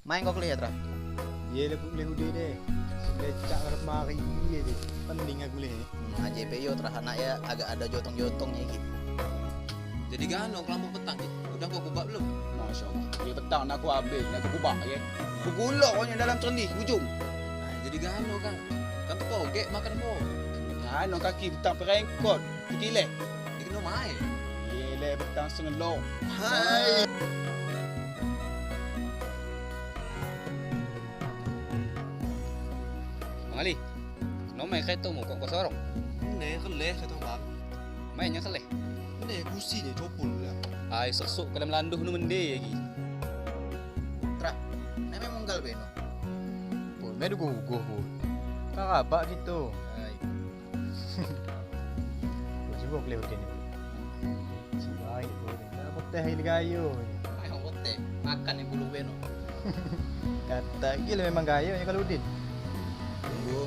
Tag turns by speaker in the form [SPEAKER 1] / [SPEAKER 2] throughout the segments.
[SPEAKER 1] Main kau kuliah Tra?
[SPEAKER 2] Iya lah boleh udah deh. Lecak harap mari iya deh. Penting aku boleh.
[SPEAKER 1] AJP yo Tra anak ya agak ada jotong-jotongnya gitu.
[SPEAKER 3] Jadi gano kelambu petang gitu. Udah kau kubak belum?
[SPEAKER 2] Masya Allah. Dia petang nak aku habis, nak aku kubak ya.
[SPEAKER 1] Aku gulok kau dalam cendi ujung.
[SPEAKER 3] Nah, jadi gano kan. Kan tu pogek makan po.
[SPEAKER 2] Ano kaki petang perengkot. Dikilek.
[SPEAKER 3] Dikena main.
[SPEAKER 2] Iya lah petang sengelok.
[SPEAKER 1] Hai.
[SPEAKER 4] Bang Ali, no main kereta mu kau sorong.
[SPEAKER 3] Ini keleh kata bang.
[SPEAKER 4] Mainnya keleh.
[SPEAKER 3] Ini gusi deh copul lah.
[SPEAKER 4] Ai sesuk ke dalam landuh nu mende lagi.
[SPEAKER 1] Tra, ini memang munggal beno.
[SPEAKER 2] Pun, main guguh pun. Karabak gitu.
[SPEAKER 1] Hai.
[SPEAKER 2] Coba boleh udah ni. Baik pun. Nak teh ini gayo.
[SPEAKER 1] Ayo kote, makan yang bulu beno.
[SPEAKER 2] Kata gila memang gayo ni kalau udin.
[SPEAKER 1] Tunggu.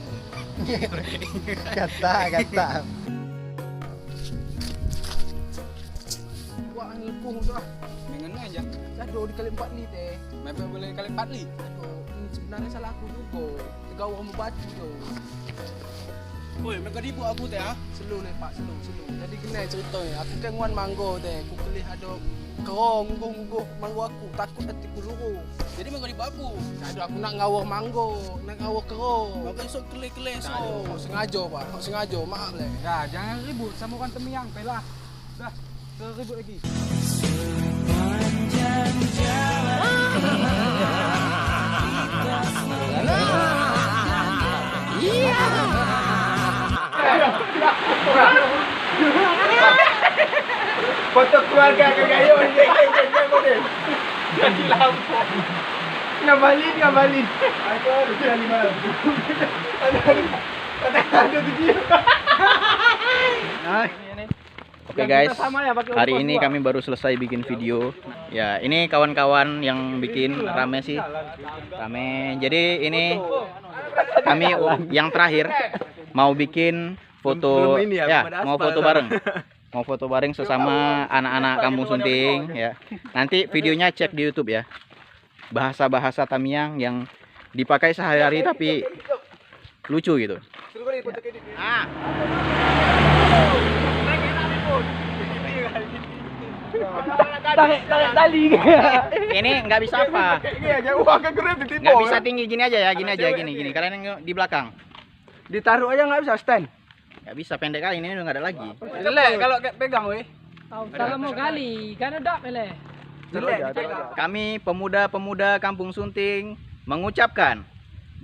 [SPEAKER 2] Kata.
[SPEAKER 5] Wah, lepuh dah.
[SPEAKER 4] Mengen aja.
[SPEAKER 5] Aduh, di kali 4 ni teh.
[SPEAKER 4] Main boleh kali 4 li.
[SPEAKER 5] Aduh, ini sebenarnya salah aku juga. Tegau kamu batu tu.
[SPEAKER 3] Oi, mereka dibu aku teh ah.
[SPEAKER 5] Selu ni pak, selu. Jadi kena cerita ni. Aku kan wan manggo teh. Aku kelih ada kerong, guguh manggo aku. Takut hati aku luru.
[SPEAKER 3] Jadi mereka dibu aku.
[SPEAKER 5] Aduh, aku nak ngawur manggo, nak ngawur kerong.
[SPEAKER 3] Maka esok keleh-keleh
[SPEAKER 5] Aduh,
[SPEAKER 3] so.
[SPEAKER 5] kau sengaja pak. Kau sengaja, maaf leh.
[SPEAKER 6] Dah, jangan ribut sama orang temiang, pelah. Dah, ribut lagi.
[SPEAKER 2] Foto keluarga ke gayo ni jangan model. Jadi lampu. Ngabalin. Aku harus jadi malam. Ada tu dia.
[SPEAKER 1] Oke guys, hari ini kami baru selesai bikin video. Ya, ini kawan-kawan yang bikin rame sih. Rame. Jadi ini kami yang terakhir mau bikin foto ya, mau foto bareng. Mau foto bareng sesama anak-anak Kampung Sunting ya. Nanti videonya cek di YouTube ya. Bahasa-bahasa Tamiang yang dipakai sehari-hari tapi lucu gitu. Ah.
[SPEAKER 5] Tarik tali.
[SPEAKER 1] Ini nggak bisa apa? Nggak bisa tinggi gini aja ya, gini. Kalian yang di belakang.
[SPEAKER 5] Ditaruh aja nggak bisa stand.
[SPEAKER 1] Nggak bisa, pendek kali ini udah nggak ada lagi.
[SPEAKER 5] Jelek kalau pegang weh.
[SPEAKER 6] Salah mau kali, kan ada peleh.
[SPEAKER 5] Jelek.
[SPEAKER 1] Kami pemuda-pemuda Kampung Sunting mengucapkan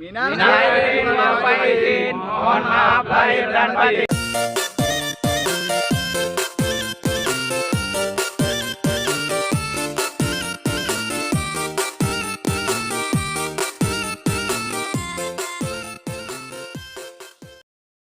[SPEAKER 2] Minal
[SPEAKER 1] aidin wal faizin, mohon maaf lahir dan batin.